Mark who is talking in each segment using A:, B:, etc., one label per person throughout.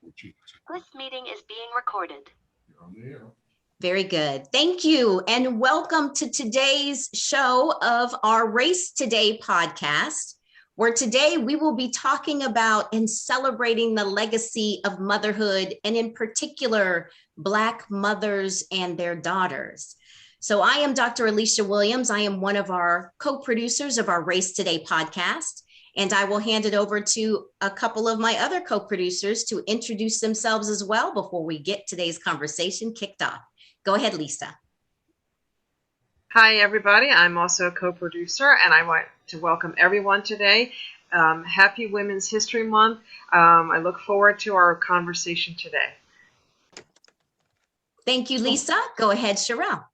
A: This meeting is being recorded.
B: Very good. Thank you. And welcome to today's show of our Race Today podcast, where today we will be talking about and celebrating the legacy of motherhood, and in particular, Black mothers and their daughters. So I am Dr. Alicia Williams. I am one of our co-producers of our Race Today podcast. And I will hand it over to a couple of my other co-producers to introduce themselves as well before we get today's conversation kicked off. Go ahead, Lisa.
C: Hi, everybody. I'm also a co-producer, and I want to welcome everyone today. Happy Women's History Month. I look forward to our conversation today.
B: Thank you, Lisa. Go ahead, Sherelle.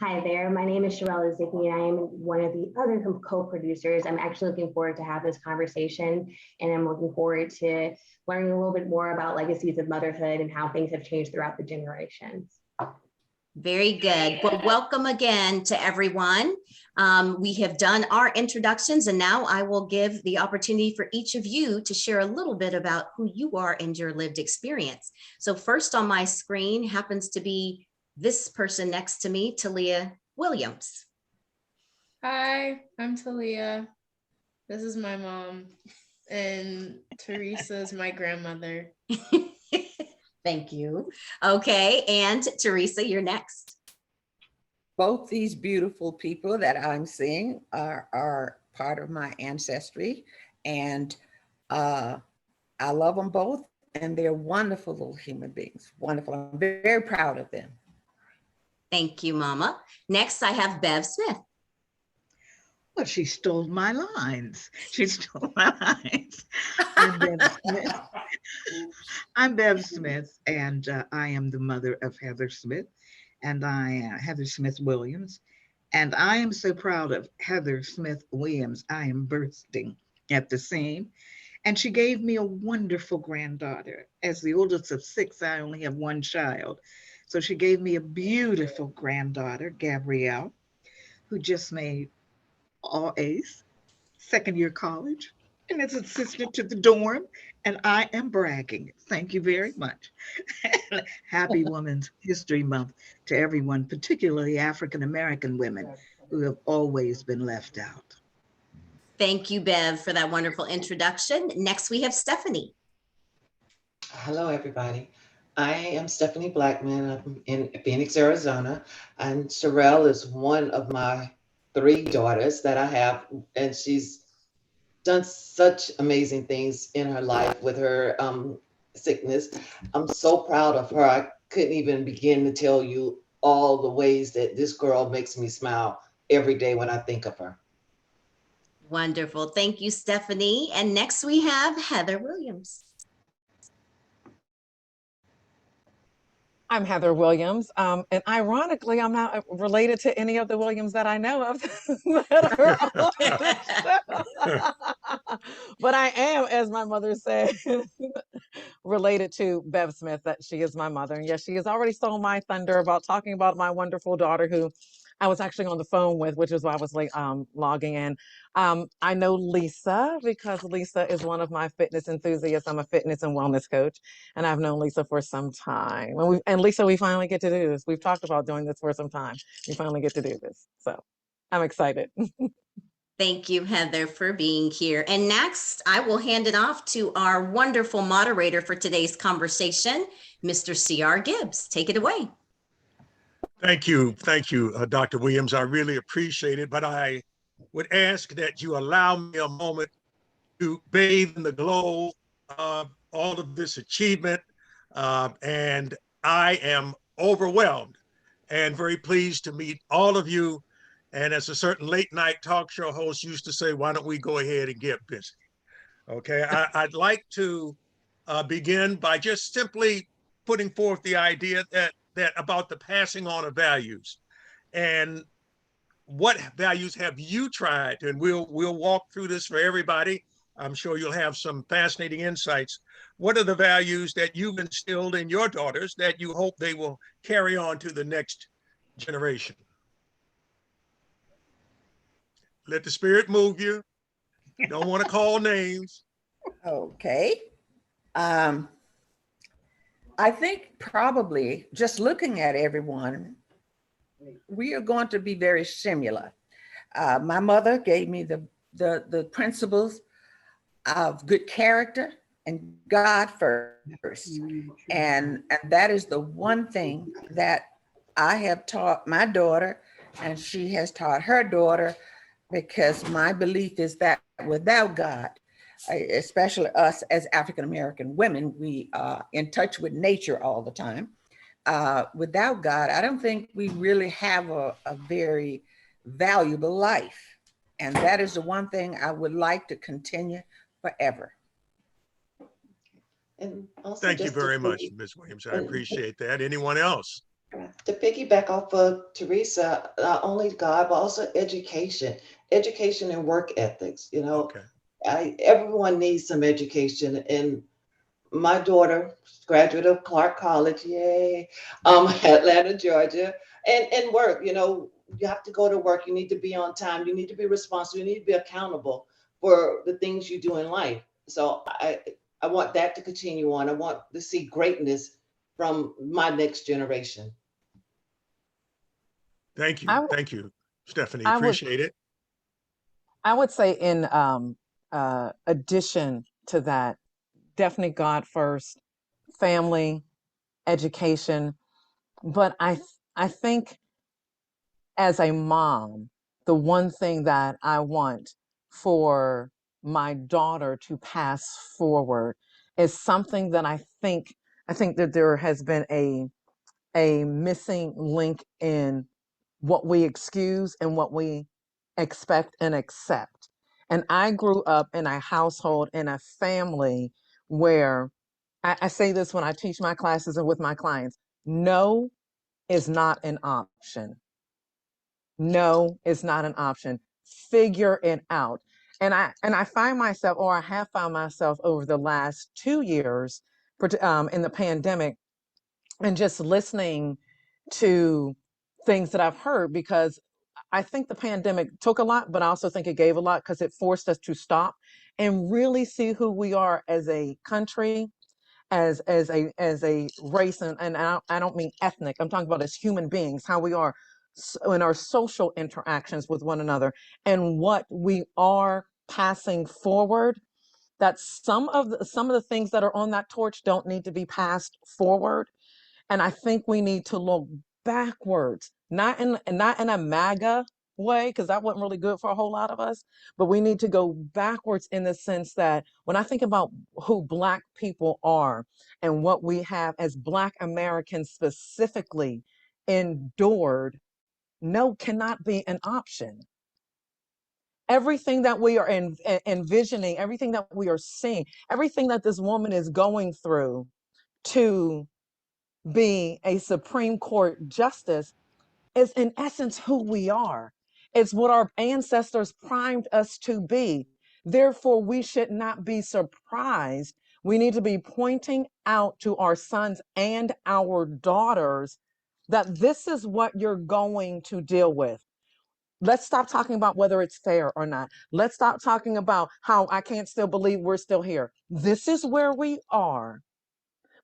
D: Hi there, my name is Sherelle Zicki, and I am one of the other co-producers. I'm actually looking forward to have this conversation, and I'm looking forward to learning a little bit more about legacies of motherhood and how things have changed throughout the generations.
B: Very good. Well, welcome again to everyone. We have done our introductions, and now I will give the opportunity for each of you to share a little bit about who you are and your lived experience. So first on my screen happens to be this person next to me, Talia Williams.
E: Hi, I'm Talia. This is my mom, and Teresa is my grandmother.
B: Thank you. Okay, and Teresa, you're next.
F: Both these beautiful people that I'm seeing are part of my ancestry, and I love them both, and they're wonderful little human beings. Wonderful. I'm very proud of them.
B: Thank you, Mama. Next, I have Bev Smith.
G: Well, she stole my lines. She stole my lines. I'm Bev Smith. I'm Bev Smith, and I am the mother of Heather Smith, and Heather Smith Williams. And I am so proud of Heather Smith Williams. I am bursting at the seam. And she gave me a wonderful granddaughter. As the oldest of six, I only have one child. So she gave me a beautiful granddaughter, Gabrielle, who just made all A's, second year college, and is assistant to the dorm. And I am bragging. Thank you very much. Happy Women's History Month to everyone, particularly African-American women who have always been left out.
B: Thank you, Bev, for that wonderful introduction. Next, we have Stephanie.
H: Hello, everybody. I am Stephanie Blackman. I'm in Phoenix, Arizona, and Sherelle is one of my three daughters that I have, and she's done such amazing things in her life with her sickness. I'm so proud of her. I couldn't even begin to tell you all the ways that this girl makes me smile every day when I think of her.
B: Wonderful. Thank you, Stephanie. And next we have Heather Williams.
I: I'm Heather Williams, and ironically, I'm not related to any of the Williams that I know of that are on the show. But I am, as my mother said, related to Bev Smith, that she is my mother. And yes, she has already stolen my thunder about talking about my wonderful daughter, who I was actually on the phone with, which is why I was late logging in. I know Lisa because Lisa is one of my fitness enthusiasts. I'm a fitness and wellness coach, and I've known Lisa for some time. And Lisa, we finally get to do this. We've talked about doing this for some time. We finally get to do this. So I'm excited.
B: Thank you, Heather, for being here. And next, I will hand it off to our wonderful moderator for today's conversation, Mr. C.R. Gibbs. Take it away.
J: Thank you, Dr. Williams. I really appreciate it, but I would ask that you allow me a moment to bathe in the glow of all of this achievement. And I am overwhelmed and very pleased to meet all of you. And as a certain late night talk show host used to say, why don't we go ahead and get busy? Okay, I'd like to begin by just simply putting forth the idea that about the passing on of values, and what values have you tried? And we'll walk through this for everybody. I'm sure you'll have some fascinating insights. What are the values that you've instilled in your daughters that you hope they will carry on to the next generation? Let the spirit move you. Don't want to call names.
F: Okay. I think probably just looking at everyone, we are going to be very similar. My mother gave me the principles of good character and God first. And that is the one thing that I have taught my daughter, and she has taught her daughter, because my belief is that without God, especially us as African American women, we are in touch with nature all the time. Without God, I don't think we really have a very valuable life. And that is the one thing I would like to continue forever.
H: And also
J: Thank you
H: just to
J: very much,
H: piggy-
J: Ms. Williams. I
H: and
J: appreciate that. Anyone else?
H: to piggyback off of Teresa, not only God, but also education and work ethics. You know,
J: Okay.
H: everyone needs some education, and my daughter, graduate of Clark College, yay, Atlanta, Georgia, and work. You know, you have to go to work. You need to be on time. You need to be responsible. You need to be accountable for the things you do in life. So I want that to continue on. I want to see greatness from my next generation.
J: Thank
I: I,
J: you. Thank you, Stephanie.
I: I would
J: Appreciate it.
I: I would say in addition to that, definitely God first, family, education. But I think as a mom, the one thing that I want for my daughter to pass forward is something that I think that there has been a missing link in what we excuse and what we expect and accept. And I grew up in a household, in a family where I say this when I teach my classes and with my clients: no is not an option. No is not an option. Figure it out. And I find myself, or I have found myself over the last 2 years, in the pandemic, and just listening to things that I've heard, because I think the pandemic took a lot, but I also think it gave a lot because it forced us to stop and really see who we are as a country, as a race, and I don't mean ethnic. I'm talking about as human beings, how we are in our social interactions with one another, and what we are passing forward. That some of the things that are on that torch don't need to be passed forward, and I think we need to look backwards, not in a MAGA way, because that wasn't really good for a whole lot of us. But we need to go backwards in the sense that when I think about who Black people are and what we have as Black Americans specifically endured, no cannot be an option. Everything that we are envisioning, everything that we are seeing, everything that this woman is going through to be a Supreme Court justice is in essence who we are. It's what our ancestors primed us to be. Therefore, we should not be surprised. We need to be pointing out to our sons and our daughters that this is what you're going to deal with. Let's stop talking about whether it's fair or not. Let's stop talking about how I can't still believe we're still here. This is where we are,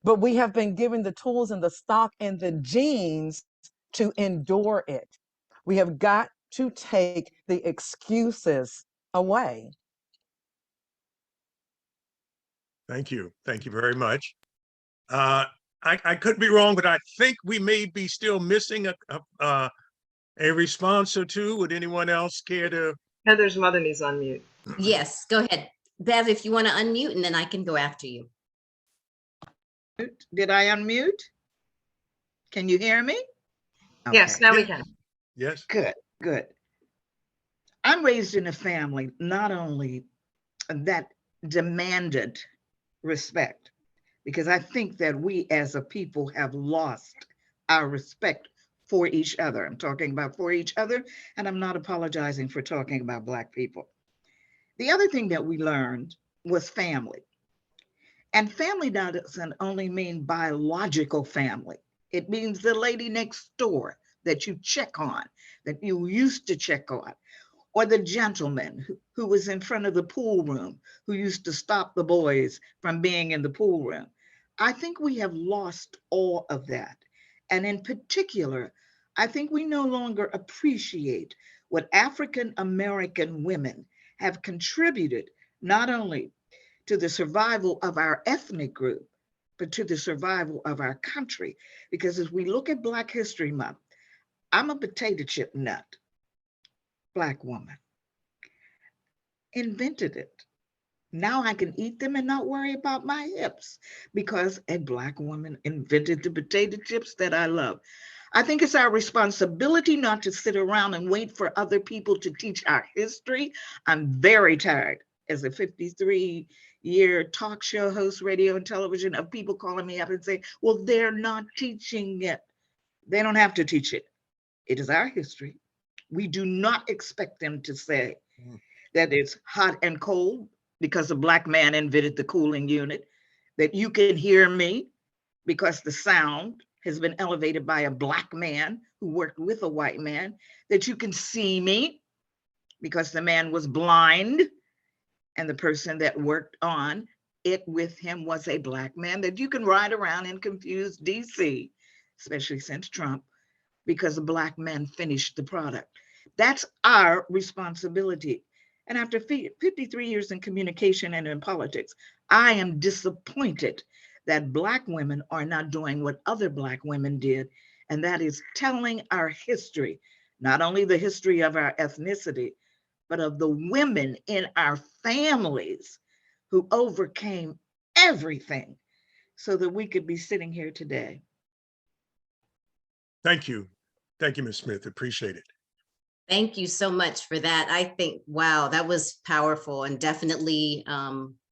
I: but we have been given the tools and the stock and the genes to endure it. We have got to take the excuses away.
J: Thank you. Thank you very much. Uh, I could be wrong, but I think we may be still missing a response or two. Would anyone else care to?
C: Heather's mother needs unmute.
B: Yes, go ahead. Bev, if you want to unmute, and then I can go after you.
G: Did I unmute? Can you hear me?
C: Yes,
G: Okay.
C: now we can.
J: Yes.
G: Good, good. I'm raised in a family not only that demanded respect, because I think that we as a people have lost our respect for each other. I'm talking about for each other, and I'm not apologizing for talking about Black people. The other thing that we learned was family. And family doesn't only mean biological family. It means the lady next door that you check on, that you used to check on, or the gentleman who was in front of the pool room, who used to stop the boys from being in the pool room. I think we have lost all of that. And in particular, I think we no longer appreciate what African American women have contributed not only to the survival of our ethnic group, but to the survival of our country. Because as we look at Black History Month, I'm a potato chip nut, Black woman, invented it. Now I can eat them and not worry about my hips because a Black woman invented the potato chips that I love. I think it's our responsibility not to sit around and wait for other people to teach our history. I'm very tired as a 53-year talk show host, radio and television, of people calling me up and saying, well, they're not teaching it. They don't have to teach it. It is our history. We do not expect them to say that it's hot and cold because a Black man invented the cooling unit, that you can hear me because the sound has been elevated by a Black man who worked with a white man, that you can see me because the man was blind and the person that worked on it with him was a Black man, that you can ride around in confused DC, especially since Trump, because a Black man finished the product. That's our responsibility. And after 53 years in communication and in politics, I am disappointed that Black women are not doing what other Black women did, and that is telling our history, not only the history of our ethnicity, but of the women in our families who overcame everything so that we could be sitting here today.
J: Thank you. Thank you, Ms. Smith. Appreciate it.
B: Thank you so much for that. I think, wow, that was powerful and definitely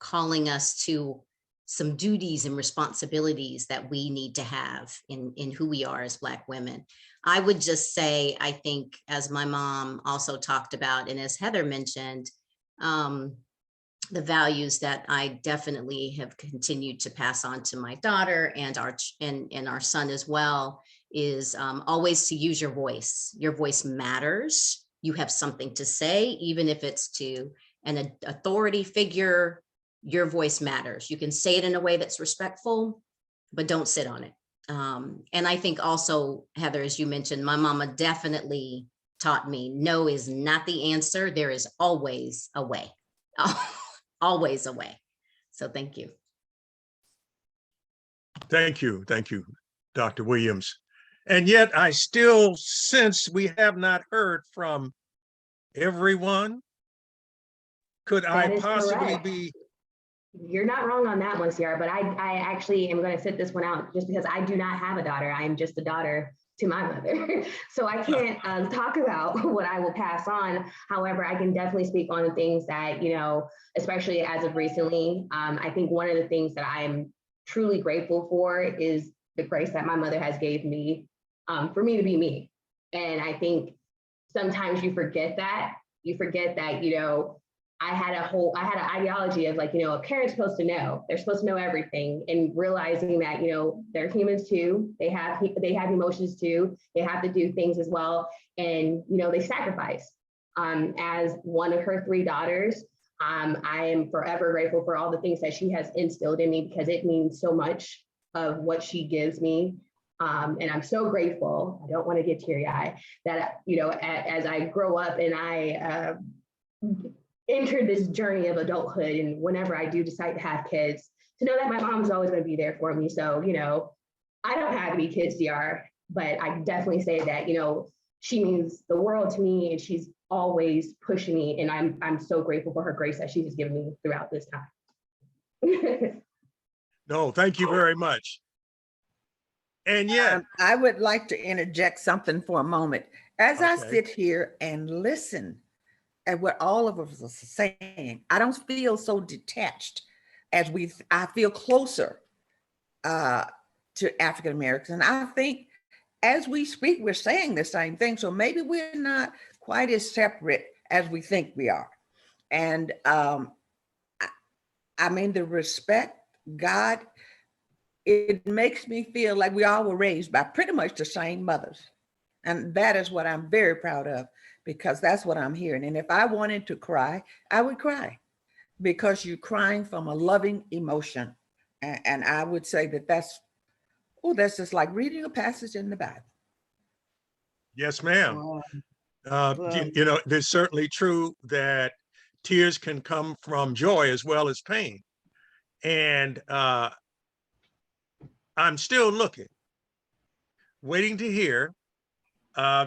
B: calling us to some duties and responsibilities that we need to have in who we are as Black women. I would just say, I think, as my mom also talked about, and as Heather mentioned, the values that I definitely have continued to pass on to my daughter and our son as well is always to use your voice. Your voice matters. You have something to say, even if it's to an authority figure, your voice matters. You can say it in a way that's respectful, but don't sit on it. And I think also, Heather, as you mentioned, my mama definitely taught me no is not the answer. There is always a way, always a way. So thank you.
J: Thank you. Thank you, Dr. Williams. And yet I still sense we have not heard from everyone. Could I possibly
D: correct.
J: be?
D: You're not wrong on that one, Ciara, but I actually am going to sit this one out just because I do not have a daughter. I am just a daughter to my mother. So I can't talk about what I will pass on. However, I can definitely speak on the things that, you know, especially as of recently, I think one of the things that I'm truly grateful for is the grace that my mother has gave me for me to be me. And I think sometimes you forget that, you know, I had an ideology of like, you know, a parent's supposed to know, they're supposed to know everything, and realizing that, you know, they're humans too. They have emotions too. They have to do things as well. And, you know, they sacrifice. As one of her 3 daughters, I am forever grateful for all the things that she has instilled in me, because it means so much of what she gives me. And I'm so grateful, I don't want to get teary-eyed, that, you know, as I grow up and I enter this journey of adulthood, and whenever I do decide to have kids, to know that my mom's always going to be there for me. So, you know, I don't have any kids, DR, but I definitely say that, you know, she means the world to me, and she's always pushing me, and I'm so grateful for her grace that she has given me throughout this time.
J: No, thank you very much. And yet,
F: I would like to interject something for a moment. As I
J: Okay.
F: sit here and listen at what all of us are saying, I don't feel so detached as I feel closer to African Americans. And I think as we speak, we're saying the same thing. So maybe we're not quite as separate as we think we are. And I mean, the respect, God, it makes me feel like we all were raised by pretty much the same mothers. And that is what I'm very proud of, because that's what I'm hearing. And if I wanted to cry, I would cry, because you're crying from a loving emotion. And I would say that that's just like reading a passage in the Bible.
J: Yes, ma'am.
G: Wow.
J: You know, it's certainly true that tears can come from joy as well as pain. And I'm still looking, waiting to hear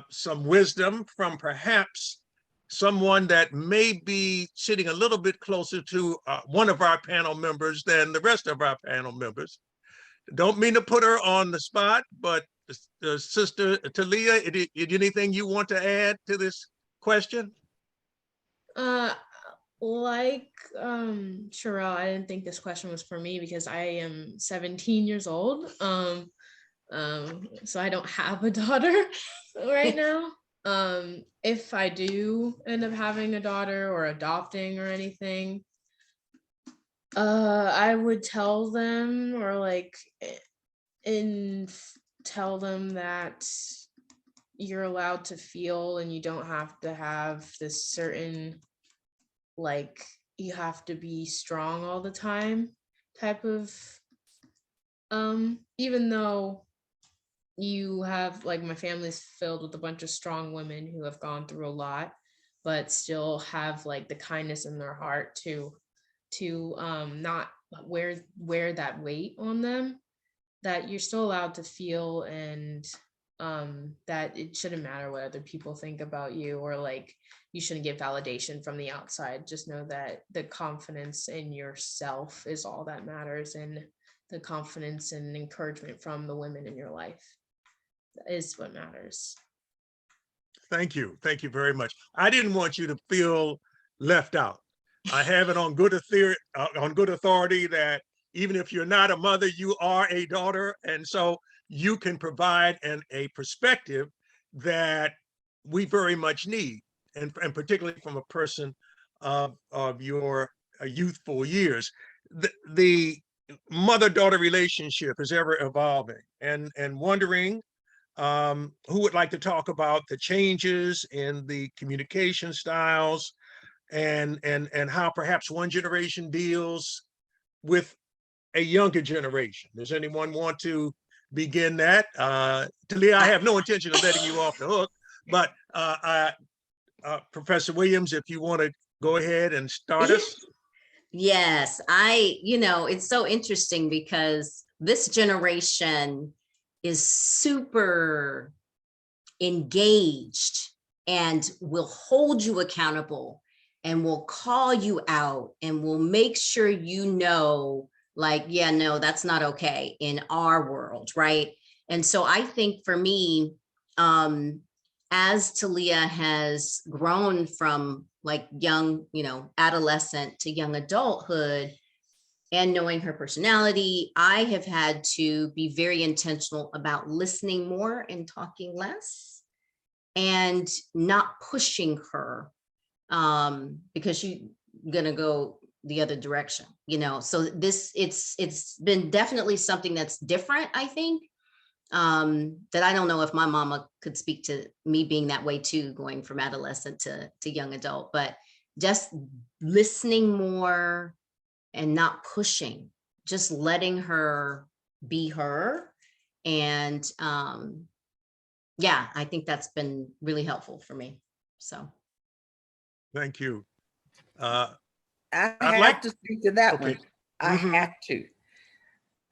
J: some wisdom from perhaps someone that may be sitting a little bit closer to one of our panel members than the rest of our panel members. Don't mean to put her on the spot, but Sister Talia, anything you want to add to this question?
E: Like Sherelle, I didn't think this question was for me because I am 17 years old. So I don't have a daughter right now. If I do end up having a daughter or adopting or anything, I would tell them tell them that you're allowed to feel and you don't have to have this certain, like, you have to be strong all the time type of, even though you have, like, my family's filled with a bunch of strong women who have gone through a lot, but still have like the kindness in their heart to not wear that weight on them, that you're still allowed to feel, and that it shouldn't matter what other people think about you, or like you shouldn't get validation from the outside. Just know that the confidence in yourself is all that matters, and the confidence and encouragement from the women in your life is what matters.
J: Thank you. Thank you very much. I didn't want you to feel left out. I have it on good authority that even if you're not a mother, you are a daughter. And so you can provide a perspective that we very much need, and particularly from a person of your youthful years. The mother-daughter relationship is ever evolving, and wondering who would like to talk about the changes in the communication styles and how perhaps one generation deals with a younger generation. Does anyone want to begin that? Talia, I have no intention of letting you off the hook, but Professor Williams, if you want to go ahead and start us.
B: Yes, it's so interesting because this generation is super engaged and will hold you accountable and will call you out and will make sure you know, like, yeah, no, that's not okay in our world, right? And so I think for me, as Talia has grown from like young, adolescent to young adulthood, and knowing her personality, I have had to be very intentional about listening more and talking less, and not pushing her because she's gonna go the other direction, So it's been definitely something that's different, I think, that I don't know if my mama could speak to me being that way too, going from adolescent to young adult, but just listening more and not pushing, just letting her be her. And yeah, I think that's been really helpful for me. So.
J: Thank you.
F: I have to speak to that one. I have to.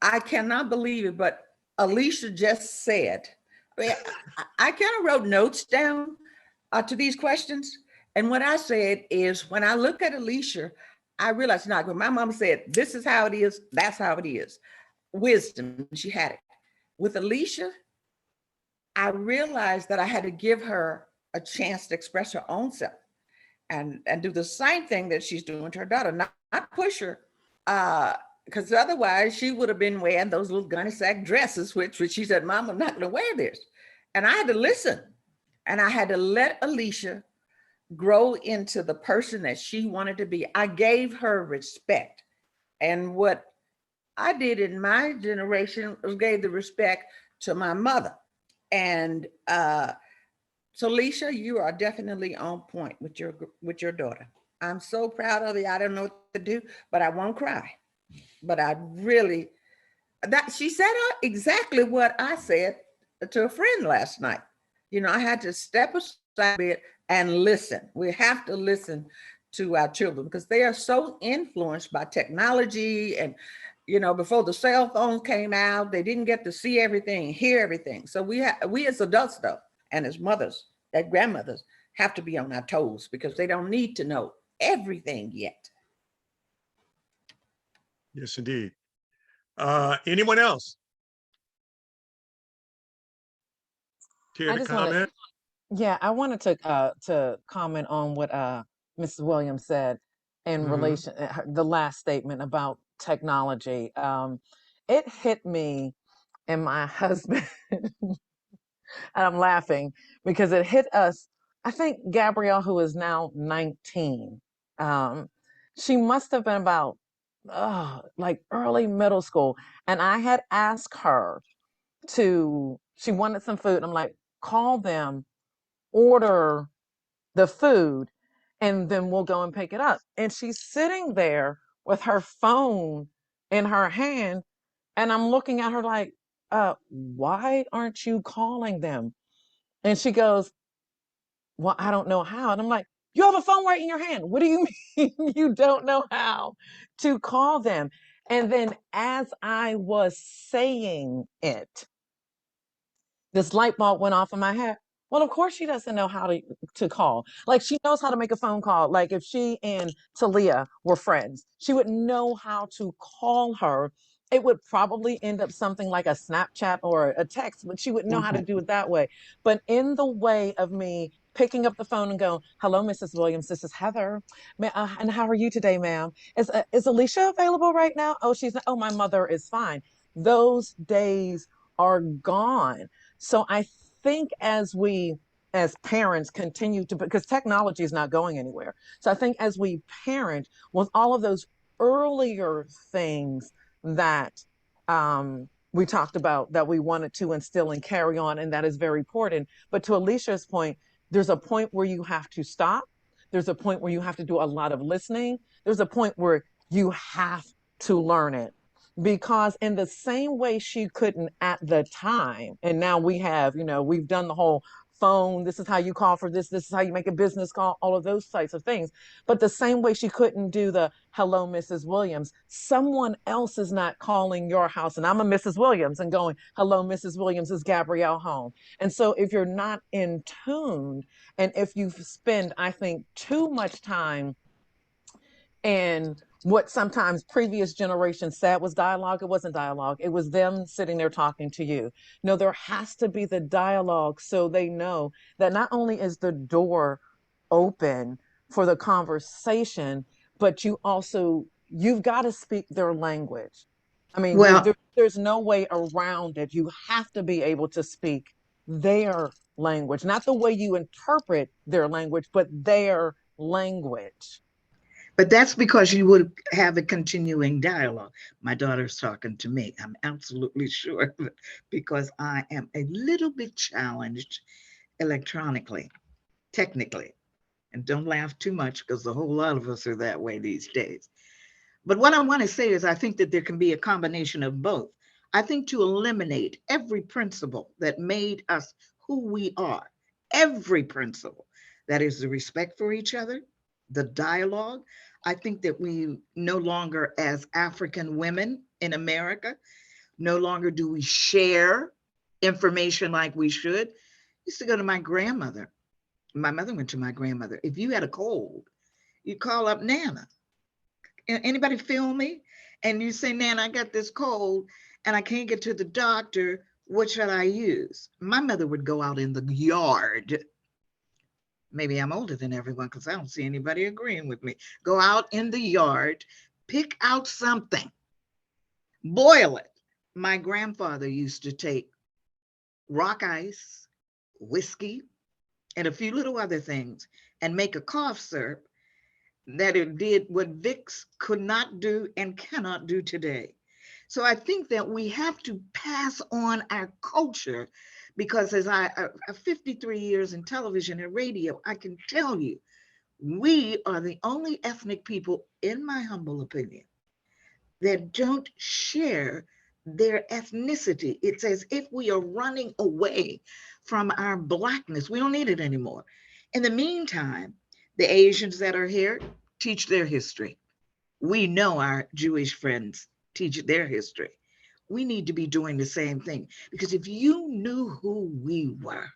F: I cannot believe it, but Alicia just said, I kind of wrote notes down to these questions. And what I said is, when I look at Alicia, I realized, not when my mom said, this is how it is, that's how it is. Wisdom, she had it. With Alicia, I realized that I had to give her a chance to express her own self and do the same thing that she's doing to her daughter, not push her, because otherwise she would have been wearing those little gunny sack dresses, which she said, Mom, I'm not gonna wear this. And I had to listen, and I had to let Alicia grow into the person that she wanted to be. I gave her respect. And what I did in my generation was gave the respect to my mother. And so Alicia, you are definitely on point with your daughter. I'm so proud of you. I don't know what to do, but I won't cry. But I really that she said exactly what I said to a friend last night. You know, I had to step aside a bit and listen. We have to listen to our children because they are so influenced by technology. And, you know, before the cell phone came out, they didn't get to see everything, hear everything. So we as adults, though, and as mothers, as grandmothers, have to be on our toes because they don't need to know everything yet.
J: Yes, indeed. Anyone else care
I: I
J: to
I: just want to,
J: comment?
I: yeah, I wanted to comment on what Mrs. Williams said in
J: Hmm.
I: relation the last statement about technology. It hit me and my husband, and I'm laughing because it hit us. I think Gabrielle, who is now 19, um, she must have been about like early middle school, and I had asked her to. She wanted some food. I'm like, call them, order the food, and then we'll go and pick it up. And she's sitting there with her phone in her hand, and I'm looking at her like, why aren't you calling them? And she goes, well, I don't know how. And I'm like, you have a phone right in your hand. What do you mean you don't know how to call them? And then as I was saying it, this light bulb went off in my head. Well, of course she doesn't know how to call. Like she knows how to make a phone call. Like if she and Talia were friends, she would know how to call her. It would probably end up something like a Snapchat or a text, but she would know how to do it that way. But in the way of me picking up the phone and going, "Hello, Mrs. Williams. This is Heather. And how are you today, ma'am? Is Alicia available right now? Oh, she's not. Oh, my mother is fine." Those days are gone. So I think as parents continue to, because technology is not going anywhere. So I think as we parent with all of those earlier things that we talked about that we wanted to instill and carry on, and that is very important. But to Alicia's point, there's a point where you have to stop. There's a point where you have to do a lot of listening. There's a point where you have to learn it, because in the same way she couldn't at the time, and now we have, we've done the whole phone, this is how you call for this is how you make a business call, all of those types of things. But the same way she couldn't do the hello Mrs. Williams, someone else is not calling your house and I'm a Mrs. Williams and going, hello Mrs. Williams, is Gabrielle home? And so if you're not in tune, and if you spend, I think, too much time and what sometimes previous generations said was dialogue, it wasn't dialogue. It was them sitting there talking to you. No, there has to be the dialogue so they know that not only is the door open for the conversation, but you've got to speak their language. I mean,
G: Well,
I: there's no way around it. You have to be able to speak their language, not the way you interpret their language, but their language.
G: but that's because you would have a continuing dialogue. My daughter's talking to me. I'm absolutely sure of it because I am a little bit challenged electronically, technically. And don't laugh too much because a whole lot of us are that way these days. But what I want to say is, I think that there can be a combination of both. I think to eliminate every principle that made us who we are, every principle, that is the respect for each other, the dialogue. I think that we no longer, as African women in America, no longer do we share information like we should. I used to go to my grandmother. My mother went to my grandmother. If you had a cold, you call up Nana. Anybody feel me? And you say, Nan, I got this cold and I can't get to the doctor. What should I use? My mother would go out in the yard. Maybe I'm older than everyone because I don't see anybody agreeing with me. Go out in the yard, pick out something, boil it. My grandfather used to take rock ice, whiskey, and a few little other things and make a cough syrup that it did what Vicks could not do and cannot do today. So I think that we have to pass on our culture because as I 53 years in television and radio, I can tell you, we are the only ethnic people, in my humble opinion, that don't share their ethnicity. It's as if we are running away from our Blackness. We don't need it anymore. In the meantime, the Asians that are here teach their history. We know our Jewish friends teach their history. We need to be doing the same thing, because if you knew who we were,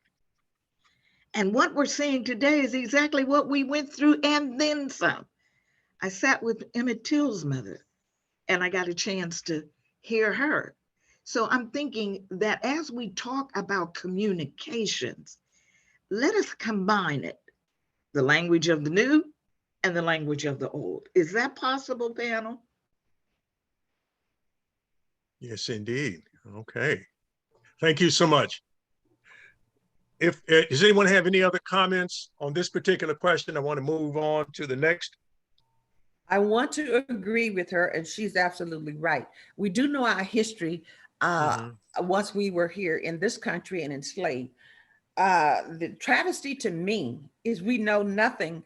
G: and what we're seeing today is exactly what we went through and then some. I sat with Emmett Till's mother and I got a chance to hear her. So I'm thinking that as we talk about communications, let us combine it, the language of the new and the language of the old. Is that possible, panel?
J: Yes, indeed. Okay. Thank you so much. If does anyone have any other comments on this particular question? I want to move on to the next.
F: I want to agree with her, and she's absolutely right. We do know our history once we were here in this country and enslaved. The travesty to me is we know nothing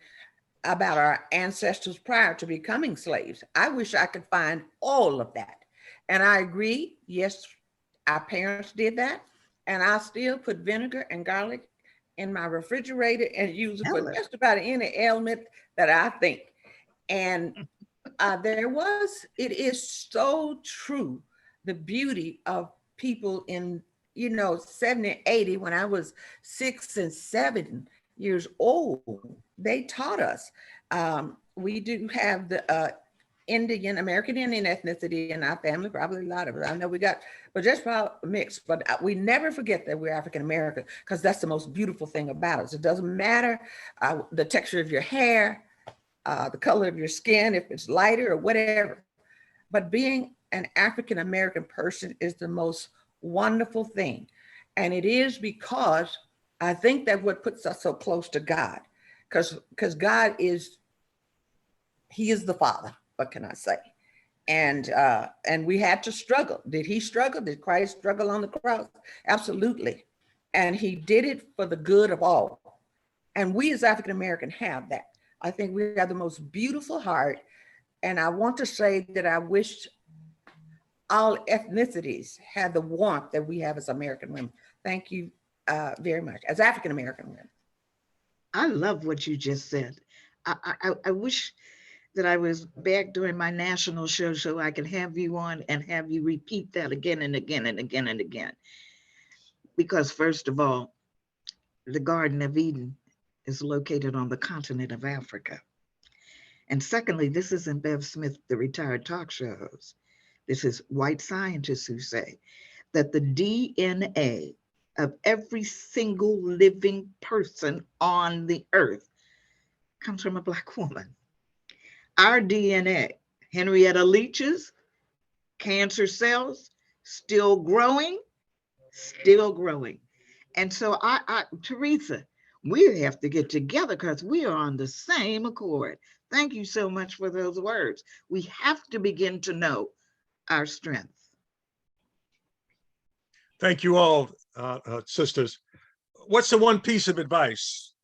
F: about our ancestors prior to becoming slaves. I wish I could find all of that. And I agree, yes, our parents did that. And I still put vinegar and garlic in my refrigerator and use it for just about any ailment that I think. And it is so true, the beauty of people in, 70, 80, when I was 6 and 7 years old, they taught us. We do have the American Indian ethnicity in our family, probably a lot of it. I know we got, but just about mixed, but we never forget that we're African American, because that's the most beautiful thing about us. It doesn't matter the texture of your hair, the color of your skin, if it's lighter or whatever. But being an African American person is the most wonderful thing. And it is because I think that what puts us so close to God, because God is, He is the Father. What can I say? And we had to struggle. Did He struggle? Did Christ struggle on the cross? Absolutely. And He did it for the good of all. And we as African American have that. I think we have the most beautiful heart. And I want to say that I wish all ethnicities had the warmth that we have as American women. Thank you very much, as African American women.
G: I love what you just said. I wish that I was back during my national show so I could have you on and have you repeat that again and again and again and again. Because first of all, the Garden of Eden is located on the continent of Africa. And secondly, this isn't Bev Smith, the retired talk show host. This is white scientists who say that the DNA of every single living person on the earth comes from a Black woman. Our DNA, Henrietta Leach's cancer cells, still growing. And so Teresa, we have to get together because we are on the same accord. Thank you so much for those words. We have to begin to know our strength.
J: Thank you all, sisters. What's the one piece of advice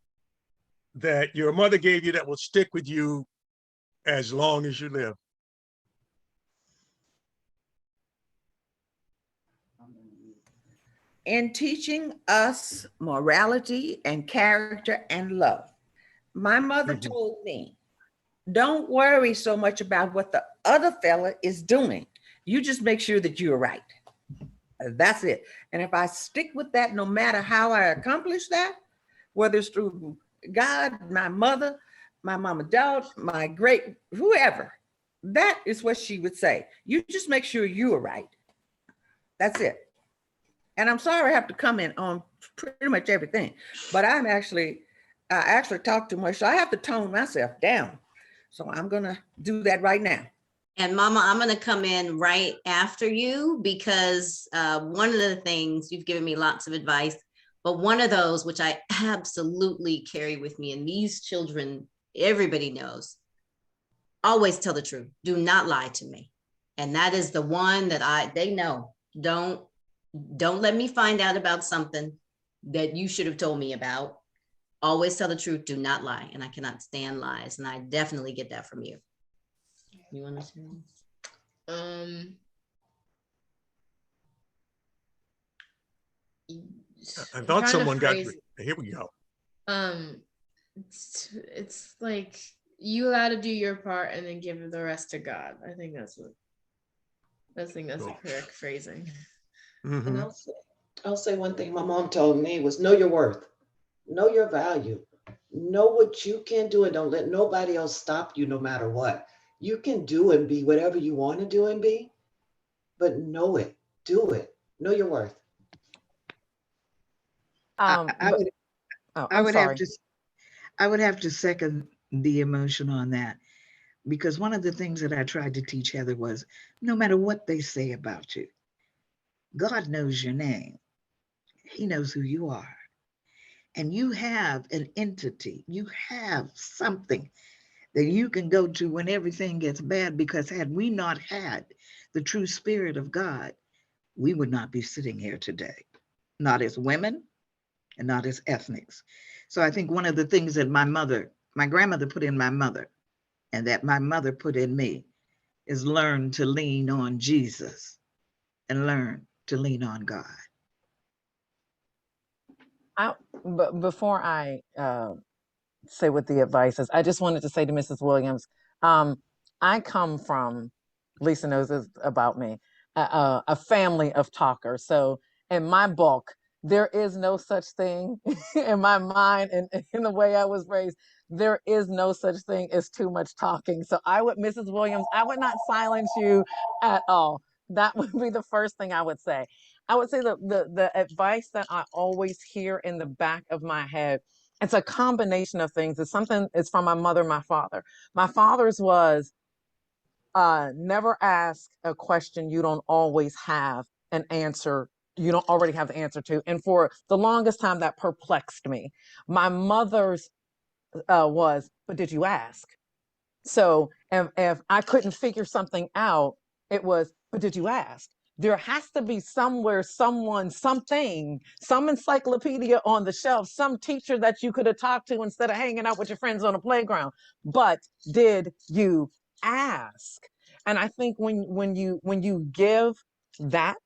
J: that your mother gave you that will stick with you as long as you live?
F: In teaching us morality and character and love. My mother told me, don't worry so much about what the other fella is doing. You just make sure that you're right. That's it. And if I stick with that, no matter how I accomplish that, whether it's through God, my mother, my mama dog, my great, whoever, that is what she would say. You just make sure you are right. That's it. And I'm sorry I have to comment on pretty much everything, but I actually talk too much, so I have to tone myself down. So I'm gonna do that right now.
B: And Mama, I'm going to come in right after you, because one of the things, you've given me lots of advice, but one of those, which I absolutely carry with me, and these children, everybody knows, always tell the truth. Do not lie to me. And that is the one that they know. Don't let me find out about something that you should have told me about. Always tell the truth. Do not lie. And I cannot stand lies. And I definitely get that from you. You want to say?
J: I
E: I'm
J: thought
E: trying to
J: someone got,
E: phrase.
J: here we go.
E: It's like you got to do your part and then give the rest to God. I think that's the
J: Cool.
E: correct phrasing.
H: And
J: Mhm.
H: I'll say one thing my mom told me was know your worth, know your value, know what you can do, and don't let nobody else stop you no matter what. You can do and be whatever you want to do and be, but know it, do it, know your worth.
G: I,
I: Um,
G: I
I: but
G: would
I: oh,
G: I
I: I'm
G: would have
I: sorry.
G: to I would have to second the emotion on that, because one of the things that I tried to teach Heather was no matter what they say about you, God knows your name. He knows who you are. And you have an entity, you have something that you can go to when everything gets bad, because had we not had the true spirit of God, we would not be sitting here today, not as women and not as ethnics. So I think one of the things that my grandmother put in my mother, and that my mother put in me, is learn to lean on Jesus and learn to lean on God.
I: But before I say what the advice is, I just wanted to say to Mrs. Williams, um, I come from, Lisa knows this about me, a family of talkers. So in my book, there is no such thing in my mind and in the way I was raised. There is no such thing as too much talking. So Mrs. Williams, I would not silence you at all. That would be the first thing I would say. I would say the advice that I always hear in the back of my head, it's a combination of things. It's from my mother, my father. My father's was never ask a question you don't always have an answer, you don't already have the answer to. And for the longest time, that perplexed me. My mother's was, but did you ask? So if I couldn't figure something out, it was, but did you ask? There has to be somewhere, someone, something, some encyclopedia on the shelf, some teacher that you could have talked to instead of hanging out with your friends on a playground. But did you ask? And I think when you give that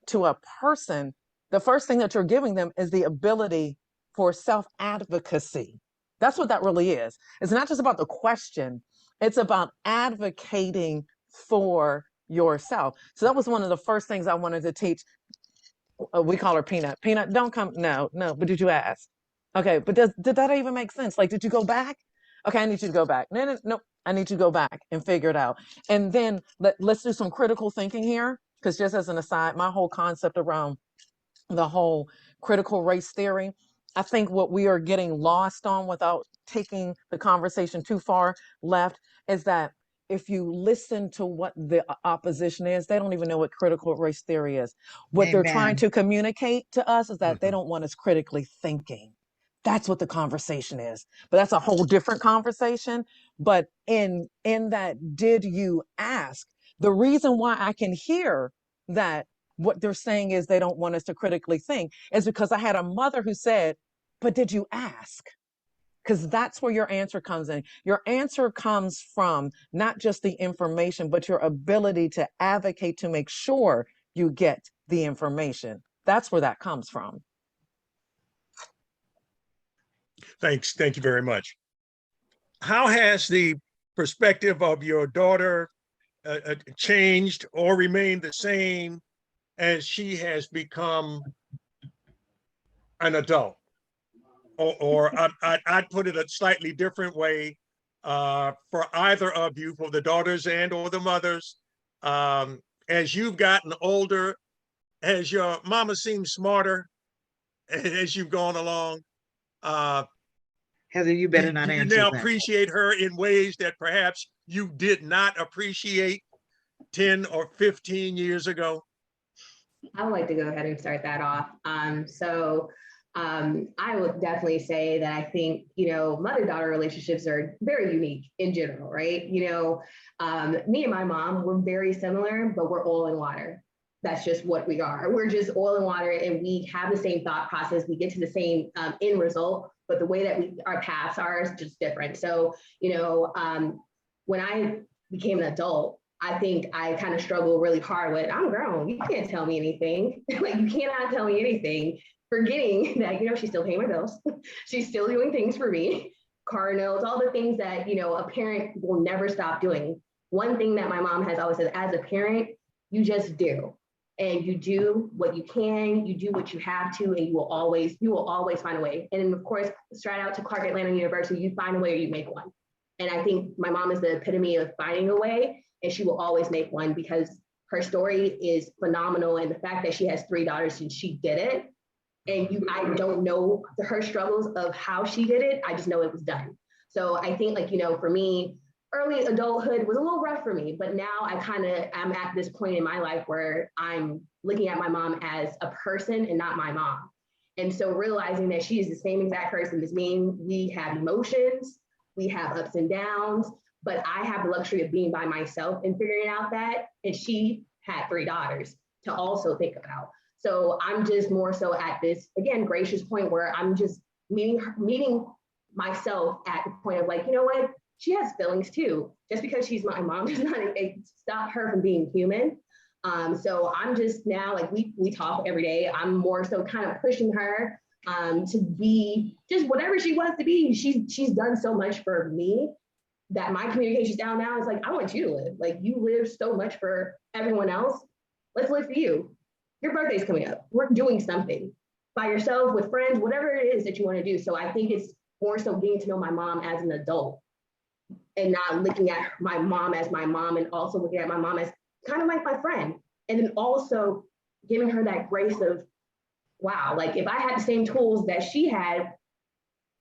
I: to a person, the first thing that you're giving them is the ability for self advocacy. That's what that really is. It's not just about the question, it's about advocating for yourself. So that was one of the first things I wanted to teach. We call her Peanut. Peanut, don't come. No, no, but did you ask? Okay, but did that even make sense? Like, did you go back? Okay, I need you to go back. No, no, no. I need you to go back and figure it out. And then let's do some critical thinking here. Because just as an aside, my whole concept around the whole critical race theory, I think what we are getting lost on without taking the conversation too far left is that if you listen to what the opposition is, they don't even know what critical race theory is. What they're trying
G: Amen.
I: to communicate to us is that they
J: Mhm.
I: don't want us critically thinking. That's what the conversation is. But that's a whole different conversation. But in that, did you ask? The reason why I can hear that what they're saying is they don't want us to critically think is because I had a mother who said, but did you ask? Because that's where your answer comes in. Your answer comes from not just the information, but your ability to advocate to make sure you get the information. That's where that comes from.
J: Thanks. Thank you very much. How has the perspective of your daughter changed or remained the same as she has become an adult? Or I'd put it a slightly different way for either of you, for the daughters and or the mothers. As you've gotten older, has your mama seemed smarter as you've gone along? Uh,
G: Heather, you
J: do,
G: better not
J: do you
G: answer
J: now
G: that.
J: appreciate her in ways that perhaps you did not appreciate 10 or 15 years ago?
D: I would like to go ahead and start that off. I would definitely say that I think, mother-daughter relationships are very unique in general, right? Me and my mom, we're very similar, but we're oil and water. That's just what we are. We're just oil and water, and we have the same thought process. We get to the same end result, but the way that our paths are is just different. So, when I became an adult, I think I kind of struggle really hard with, I'm grown. You can't tell me anything. Like, you cannot tell me anything. forgetting that, she's still paying my bills. She's still doing things for me, car notes, all the things that, a parent will never stop doing. One thing that my mom has always said, as a parent, you just do. And you do what you can, you do what you have to, and you will always find a way. And then, of course, straight out to Clark Atlanta University, you find a way or you make one. And I think my mom is the epitome of finding a way, and she will always make one because her story is phenomenal. And the fact that she has 3 daughters and she did it, and I don't know her struggles of how she did it, I just know it was done. So I think, for me, early adulthood was a little rough for me, but now I'm at this point in my life where I'm looking at my mom as a person and not my mom. And so realizing that she is the same exact person as me, we have emotions, we have ups and downs, but I have the luxury of being by myself and figuring out that, and she had 3 daughters to also think about. So I'm just more so at this, again, gracious point where I'm just meeting myself at the point of like, you know what? She has feelings too. Just because she's my mom does not stop her from being human. So I'm just now, like we talk every day. I'm more so kind of pushing her to be just whatever she wants to be. She's done so much for me that my communication style now is like, I want you to live. Like, you live so much for everyone else. Let's live for you. Your birthday's coming up. We're doing something by yourself, with friends, whatever it is that you want to do. So I think it's more so getting to know my mom as an adult and not looking at my mom as my mom, and also looking at my mom as kind of like my friend. And then also giving her that grace of, wow, like if I had the same tools that she had,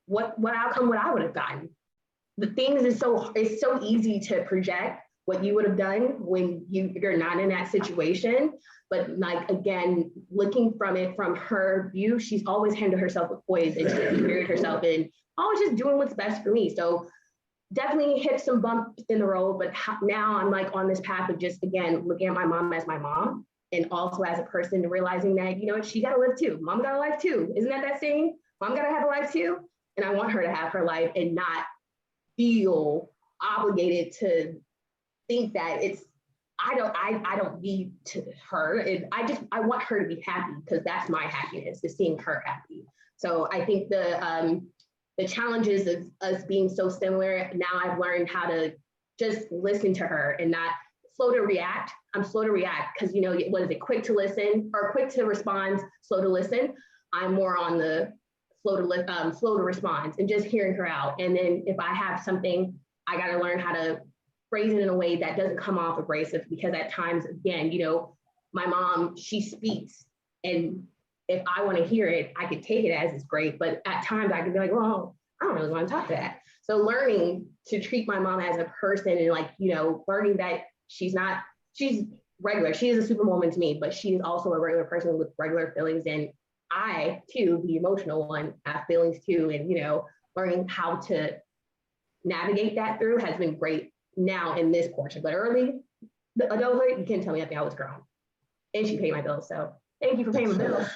D: what outcome would I would have gotten? The things it's so easy to project what you would have done when you're not in that situation. But like, again, looking from her view, she's always handled herself with poise, and she's carried herself in, always just doing what's best for me. So definitely hit some bumps in the road, but now I'm like on this path of just, again, looking at my mom as my mom, and also as a person, realizing that, she got to live too. Mom got a life too. Isn't that saying? Mom got to have a life too. And I want her to have her life and not feel obligated to think that I don't need to her. And I want her to be happy, because that's my happiness, is seeing her happy. So I think the challenges of us being so similar, now I've learned how to just listen to her and not slow to react. I'm slow to react because, what is it? Quick to listen, or quick to respond, slow to listen. I'm more on the slow to respond, and just hearing her out. And then if I have something, I got to learn how to phrase it in a way that doesn't come off abrasive, because at times, again, my mom, she speaks, and if I want to hear it, I could take it as it's great, but at times I could be like, well, I don't really want to talk to that. So learning to treat my mom as a person, and like, learning that she's regular. She is a superwoman to me, but she is also a regular person with regular feelings. And I too, the emotional one, have feelings too. And, learning how to navigate that through has been great now in this portion. But early, the adulthood, you can't tell me nothing. I was grown. And she paid my bills. So thank you for paying my bills.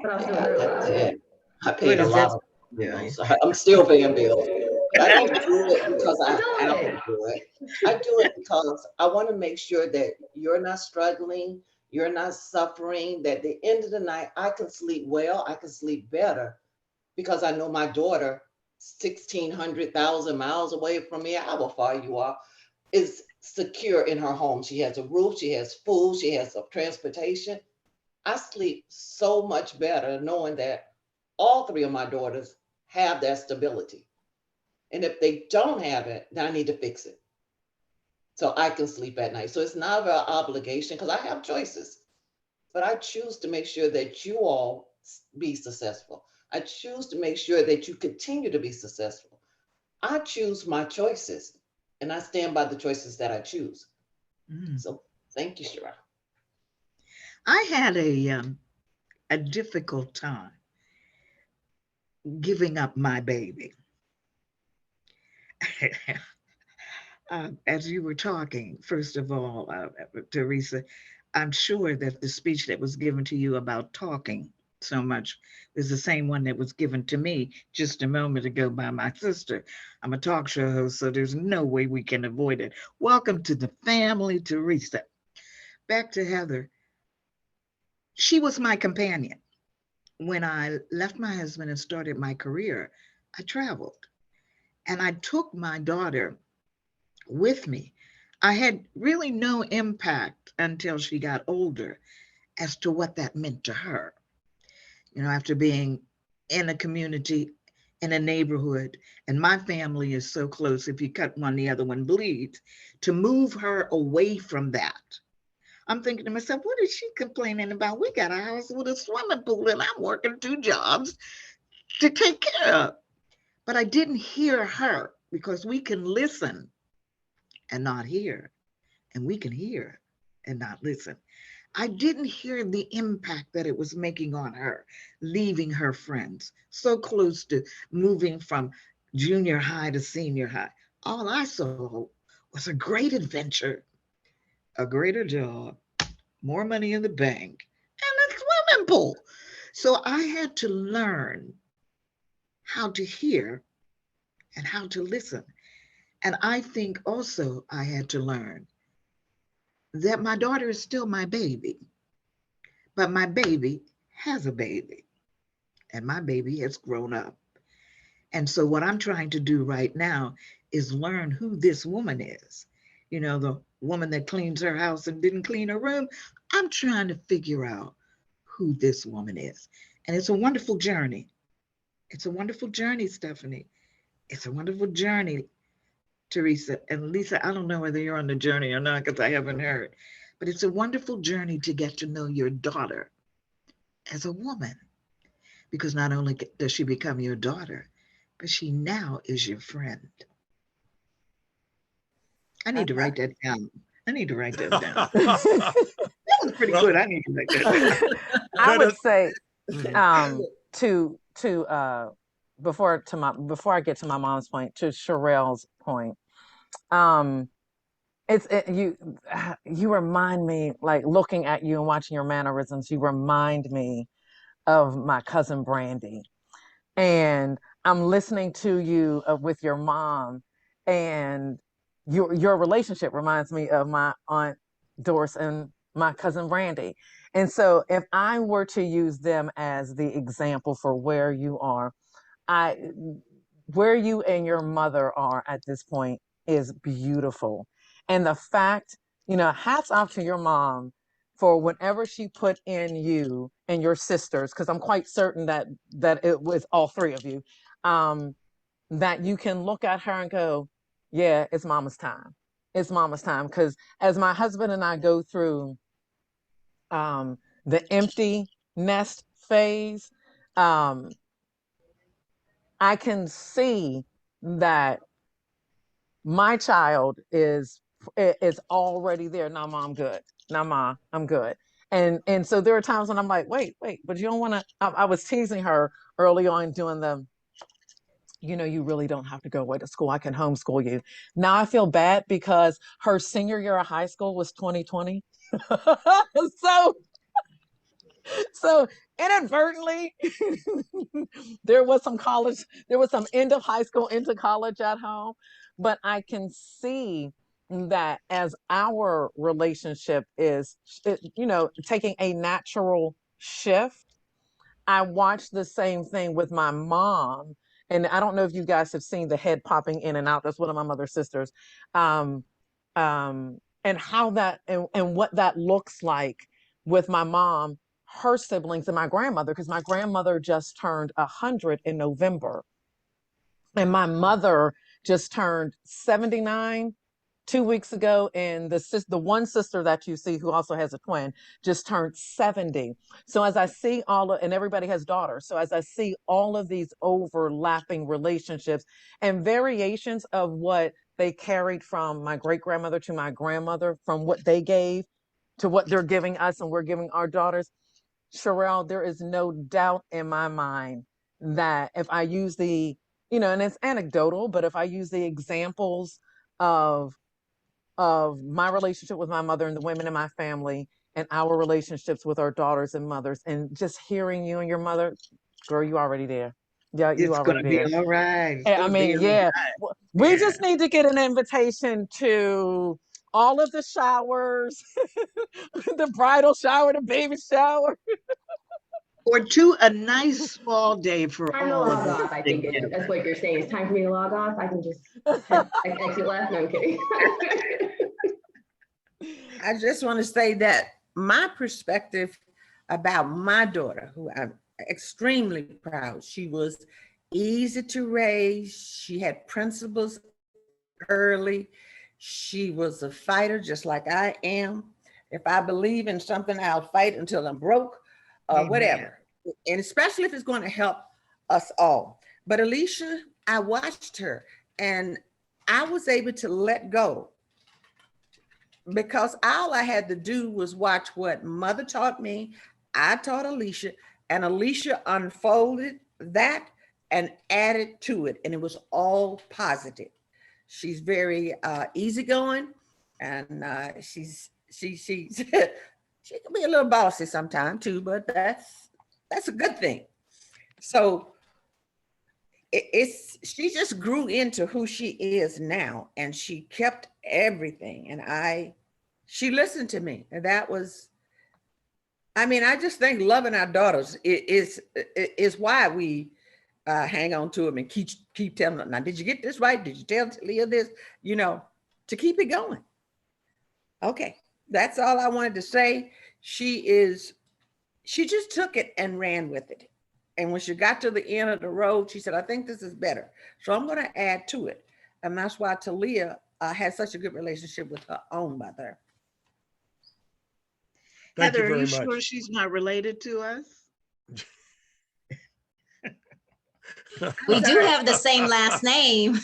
D: But I was still early.
H: I paid a lot of bills. I'm still paying bills. But I don't do it because I have to do it. I do it because I want to make sure that you're not struggling, you're not suffering, that at the end of the night, I can sleep well, I can sleep better, because I know my daughter, 1,600,000 miles away from me, however far you are, is secure in her home. She has a roof, she has food, she has some transportation. I sleep so much better knowing that all 3 of my daughters have that stability. And if they don't have it, then I need to fix it so I can sleep at night. So it's not an obligation, because I have choices, but I choose to make sure that you all be successful. I choose to make sure that you continue to be successful. I choose my choices, and I stand by the choices that I choose. So thank you, Shira.
G: I had a difficult time giving up my baby. As you were talking, first of all, Teresa, I'm sure that the speech that was given to you about talking so much is the same one that was given to me just a moment ago by my sister. I'm a talk show host, so there's no way we can avoid it. Welcome to the family, Teresa. Back to Heather. She was my companion. when I left my husband and started my career, I traveled and I took my daughter with me. I had really no impact until she got older as to what that meant to her. You know, after being in a community, in a neighborhood, and my family is so close, if you cut one, the other one bleeds, to move her away from that. I'm thinking to myself, what is she complaining about? We got a house with a swimming pool and I'm working 2 jobs to take care of. But I didn't hear her because we can listen and not hear, and we can hear and not listen. I didn't hear the impact that it was making on her, leaving her friends, so close to moving from junior high to senior high. All I saw was a great adventure, a greater job, more money in the bank, and a swimming pool. So I had to learn how to hear and how to listen. And I think also I had to learn that my daughter is still my baby, but my baby has a baby, and my baby has grown up. And so, what I'm trying to do right now is learn who this woman is. You know, the woman that cleans her house and didn't clean her room. I'm trying to figure out who this woman is. And it's a wonderful journey. It's a wonderful journey, Stephanie. It's a wonderful journey, Teresa. And Lisa, I don't know whether you're on the journey or not because I haven't heard, but it's a wonderful journey to get to know your daughter as a woman, because not only does she become your daughter, but she now is your friend. I need to write that down. I need to write that down. That was pretty
J: Well,
G: good. I need to write that down.
I: I
J: let
I: would
J: us.
I: say
J: Mhm.
I: to before I get to my mom's point, to Sherelle's point, um you you remind me, like looking at you and watching your mannerisms, you remind me of my cousin Brandy. And I'm listening to you with your mom, and your relationship reminds me of my aunt Doris and my cousin Brandy. And so if I were to use them as the example for where you are, I where you and your mother are at this point is beautiful. And the fact, hats off to your mom for whenever she put in you and your sisters, because I'm quite certain that it was all three of you, um, that you can look at her and go, yeah, it's mama's time. It's mama's time. Because as my husband and I go through the empty nest phase, um, I can see that my child is already there. Now, mom, good. Now, ma, I'm good. And so there are times when I'm like, wait, but you don't want to. I was teasing her early on, doing the, you really don't have to go away to school. I can homeschool you. Now I feel bad because her senior year of high school was 2020. so so inadvertently there was some end of high school into college at home, but I can see that as our relationship is taking a natural shift. I watched the same thing with my mom, and I don't know if you guys have seen the head popping in and out. That's one of my mother's sisters. um, and how that and what that looks like with my mom, her siblings, and my grandmother, because my grandmother just turned 100 in November, and my mother just turned 79 2 weeks ago, and the one sister that you see who also has a twin just turned 70. So as I see and everybody has daughters, so as I see all of these overlapping relationships and variations of what they carried from my great grandmother to my grandmother, from what they gave to what they're giving us and we're giving our daughters, Sherelle, there is no doubt in my mind that if I use and it's anecdotal, but if I use the examples of my relationship with my mother and the women in my family, and our relationships with our daughters and mothers, and just hearing you and your mother, girl, you already there. Yeah, you
G: It's
I: already
G: gonna be
I: there.
G: all right. It's
I: I
G: gonna be
I: mean,
G: all
I: yeah,
G: right.
I: we
G: Yeah.
I: just need to get an invitation to all of the showers, the bridal shower, the baby shower.
G: or to a nice small day for
D: Time to
G: all of
D: log
G: us
D: off, I think
G: together.
D: that's what you're saying. It's time for me to log off. I can just exit left. No, I'm kidding.
F: I just want to say that my perspective about my daughter, who I'm extremely proud, she was easy to raise. She had principles early. She was a fighter, just like I am. If I believe in something, I'll fight until I'm broke,
G: Amen.
F: whatever. And especially if it's going to help us all. But Alicia, I watched her and I was able to let go because all I had to do was watch what mother taught me. I taught Alicia, and Alicia unfolded that and added to it. And it was all positive. She's very easygoing, and she can be a little bossy sometimes too, but that's a good thing. So she just grew into who she is now, and she kept everything. And she listened to me, and that was. I mean, I just think loving our daughters is why we hang on to them and keep telling them. Now, did you get this right? Did you tell Leah this? You know, to keep it going. Okay, that's all I wanted to say. She just took it and ran with it. And when she got to the end of the road, she said, I think this is better. So I'm going to add to it. And that's why Talia had such a good relationship with her own mother.
J: Thank
G: Heather,
J: you
G: are
J: very
G: you
J: much.
G: sure she's not related to us?
B: We do have the same last name.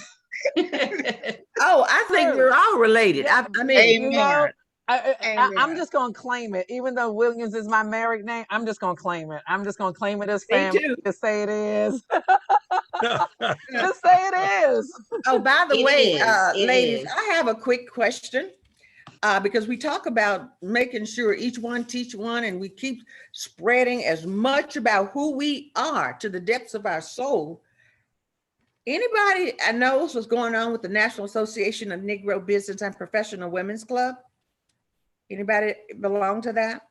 F: Oh, I think
I: True.
F: we're all related.
I: Yeah,
F: I mean,
I: you know,
G: Amen.
I: I'm just gonna claim it. Even though Williams is my married name, I'm just gonna claim it. I'm just gonna claim it as
F: me
I: family.
F: too.
I: Just say it is. Just say it is.
F: Oh, by the
B: It
F: way,
B: is. It
F: ladies,
B: is.
F: I have a quick question. Because we talk about making sure each one teach one, and we keep spreading as much about who we are to the depths of our soul. Anybody knows what's going on with the National Association of Negro Business and Professional Women's Club? Anybody belong to that?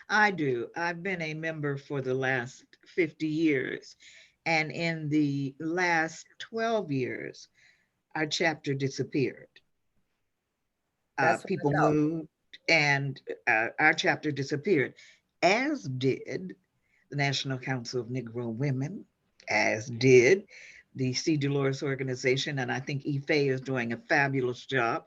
G: I do. I've been a member for the last 50 years. And in the last 12 years, our chapter disappeared.
F: That's what
G: People
F: I thought.
G: moved and our chapter disappeared, as did the National Council of Negro Women, as did the C. Dolores organization. And I think Ife is doing a fabulous job.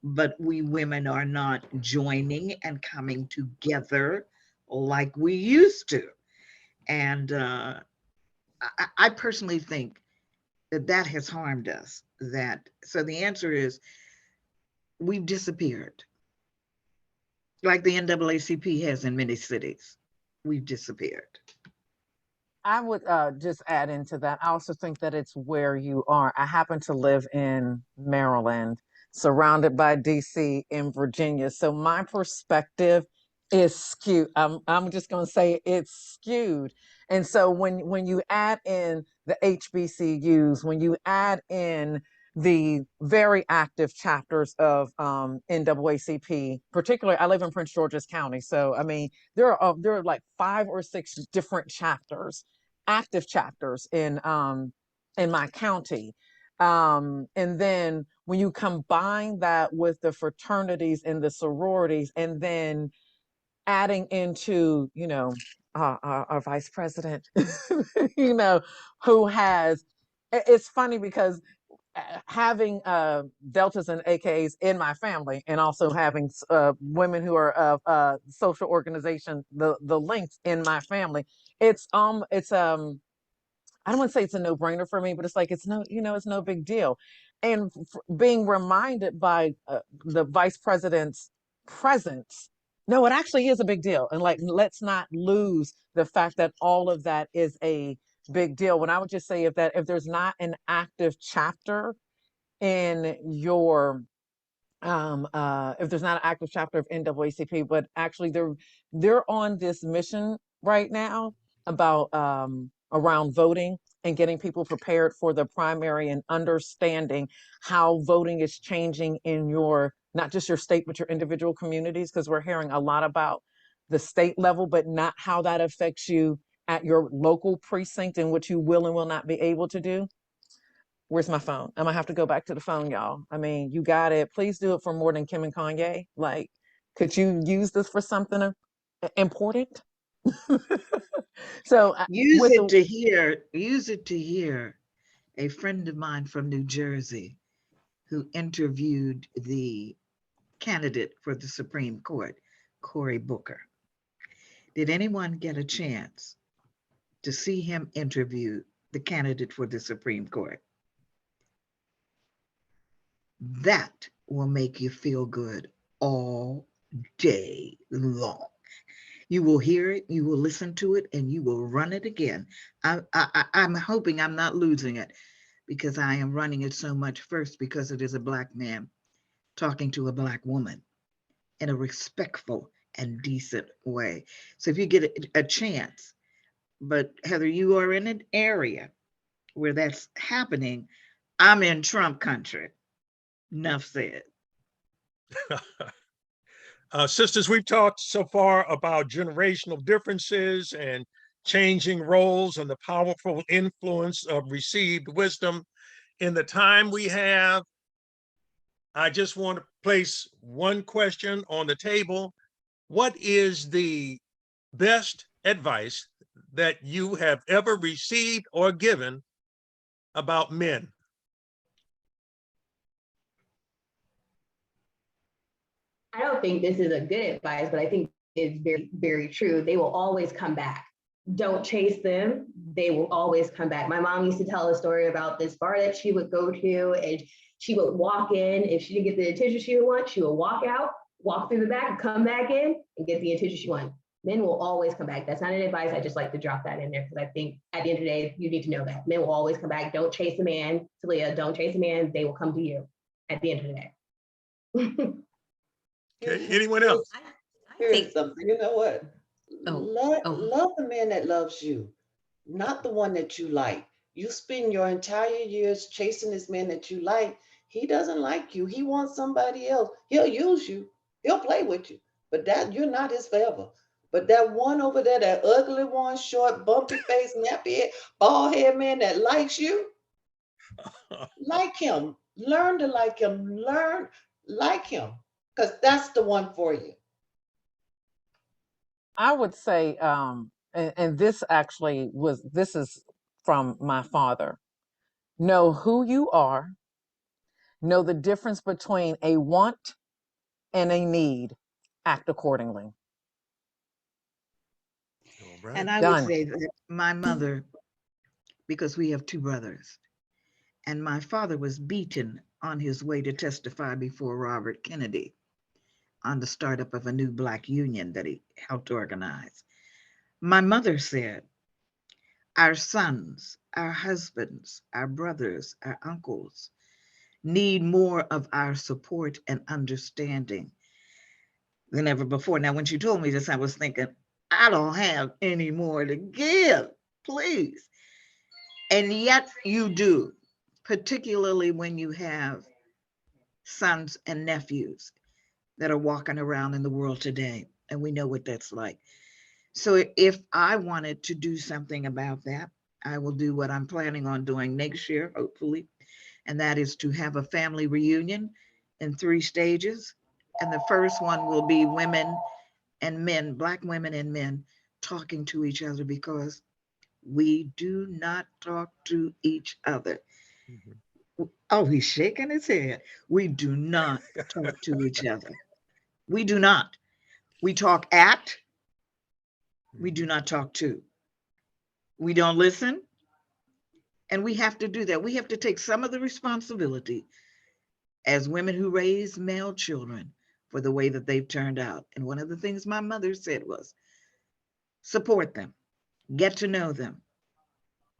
G: But we women are not joining and coming together like we used to. And I personally think that has harmed us. So the answer is we've disappeared, like the NAACP has in many cities. We've disappeared.
I: I would just add into that. I also think that it's where you are. I happen to live in Maryland, surrounded by DC in Virginia. So my perspective is skewed. I'm just going to say it's skewed. And so when you add in the HBCUs, when you add in the very active chapters of NAACP, particularly I live in Prince George's County. So I mean, there are like 5 or 6 different chapters, active chapters in my county. And then when you combine that with the fraternities and the sororities, and then adding into, our vice president, who has, it's funny because having deltas and AKs in my family, and also having women who are of social organization, the links in my family, it's I don't want to say it's a no-brainer for me, but it's like it's no big deal. And being reminded by the vice president's presence, no, it actually is a big deal. And like, let's not lose the fact that all of that is a big deal. When I would just say if there's not an active chapter in your if there's not an active chapter of NAACP, but actually they're on this mission right now about around voting and getting people prepared for the primary and understanding how voting is changing in your not just your state but your individual communities, because we're hearing a lot about the state level, but not how that affects you at your local precinct and what you will and will not be able to do. Where's my phone? I'm gonna have to go back to the phone, y'all. I mean, you got it. Please do it for more than Kim and Kanye. Like, could you use this for something important? So
G: Use
I: with
G: it
I: the
G: to hear, use it to hear a friend of mine from New Jersey who interviewed the candidate for the Supreme Court, Cory Booker. Did anyone get a chance to see him interview the candidate for the Supreme Court? That will make you feel good all day long. You will hear it, you will listen to it, and you will run it again. I'm hoping I'm not losing it because I am running it so much first because it is a Black man talking to a Black woman in a respectful and decent way. So if you get a chance, but Heather, you are in an area where that's happening. I'm in Trump country. Enough said.
J: Sisters, we've talked so far about generational differences and changing roles and the powerful influence of received wisdom. In the time we have, I just want to place one question on the table. What is the best advice that you have ever received or given about men?
D: I don't think this is a good advice, but I think it's very, very true. They will always come back. Don't chase them. They will always come back. My mom used to tell a story about this bar that she would go to, and she would walk in. If she didn't get the attention she would want, she would walk out, walk through the back, come back in, and get the attention she wanted. Men will always come back. That's not an advice. I just like to drop that in there because I think at the end of the day, you need to know that. Men will always come back. Don't chase a man. Talia, don't chase a man. They will come to you at the end of the day.
J: Okay, anyone else?
H: Here's something, you know what?
B: Oh,
H: Love the man that loves you, not the one that you like. You spend your entire years chasing this man that you like. He doesn't like you. He wants somebody else. He'll use you. He'll play with you. But that you're not his forever. But that one over there, that ugly one, short, bumpy face, nappy head, bald head man that likes you, like him. Learn to like him. Learn like him. Because that's the one for you.
I: I would say, and this actually this is from my father. Know who you are, know the difference between a want and a need, act accordingly.
J: All right.
G: And I would
I: Done.
G: say that my mother, because we have two brothers, and my father was beaten on his way to testify before Robert Kennedy on the startup of a new Black union that he helped organize. My mother said, our sons, our husbands, our brothers, our uncles need more of our support and understanding than ever before. Now, when she told me this, I was thinking, I don't have any more to give, please. And yet you do, particularly when you have sons and nephews that are walking around in the world today. And we know what that's like. So if I wanted to do something about that, I will do what I'm planning on doing next year, hopefully. And that is to have a family reunion in 3 stages. And the first one will be women and men, Black women and men talking to each other because we do not talk to each other. Oh, he's shaking his head. We do not talk to each other. We do not. We talk at, we do not talk to. We don't listen. And we have to do that. We have to take some of the responsibility as women who raise male children for the way that they've turned out. And one of the things my mother said was support them, get to know them,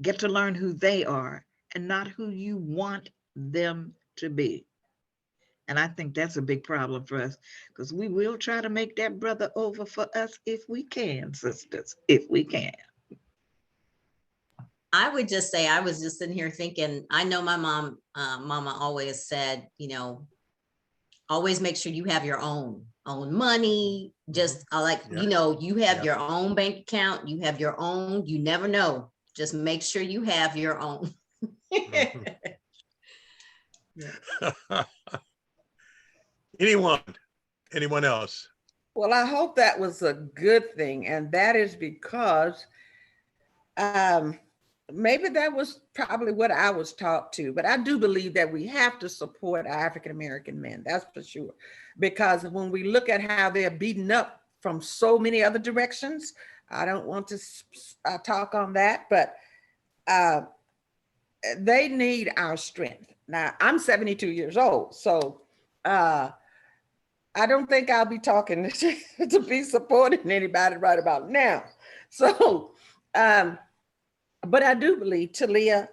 G: get to learn who they are and not who you want them to be. And I think that's a big problem for us because we will try to make that brother over for us if we can, sisters, if we can.
B: I would just say, I was just sitting here thinking, I know my mama always said, always make sure you have your own money. Just like,
J: Yeah.
B: you know, you have
J: Yeah.
B: your own bank account, you have your own, you never know. Just make sure you have your own.
J: Mhm. Anyone else?
F: Well, I hope that was a good thing. And that is because um, maybe that was probably what I was taught to, but I do believe that we have to support our African-American men, that's for sure. Because when we look at how they're beaten up from so many other directions, I don't want to talk on that, but they need our strength. Now, I'm 72 years old, so I don't think I'll be talking to be supporting anybody right about now. So, but I do believe, Talia,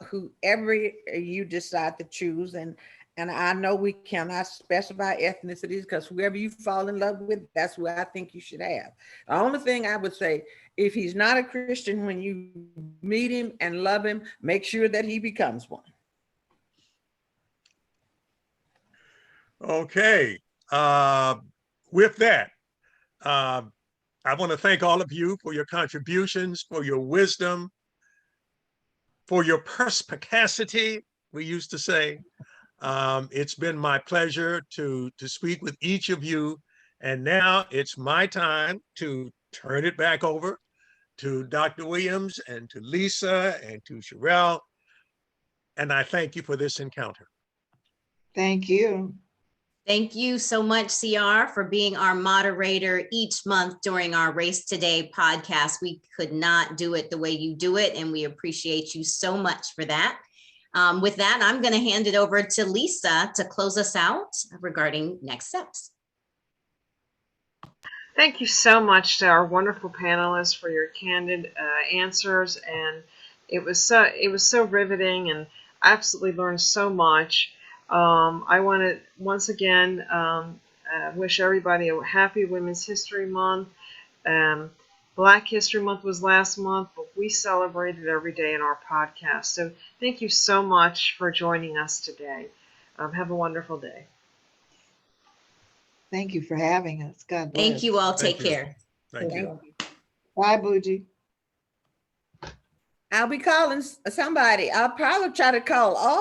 F: whoever you decide to choose, and I know we cannot specify ethnicities because whoever you fall in love with, that's who I think you should have. The only thing I would say, if he's not a Christian, when you meet him and love him, make sure that he becomes one.
J: Okay. With that, I want to thank all of you for your contributions, for your wisdom, for your perspicacity, we used to say. It's been my pleasure to speak with each of you. And now it's my time to turn it back over to Dr. Williams and to Lisa and to Sherelle. And I thank you for this encounter.
G: Thank you.
B: Thank you so much, CR, for being our moderator each month during our Race Today podcast. We could not do it the way you do it, and we appreciate you so much for that. With that, I'm going to hand it over to Lisa to close us out regarding next steps.
C: Thank you so much to our wonderful panelists for your candid answers, and it was so riveting, and I absolutely learned so much. I want to once again wish everybody a happy Women's History Month. Black History Month was last month, but we celebrated every day in our podcast. So thank you so much for joining us today. Have a wonderful day.
G: Thank you for having us. God bless.
B: Thank you all.
J: Thank
B: Take
J: you.
B: care.
J: Thank you.
G: Bye, Bougie.
F: I'll be calling somebody. I'll probably try to call all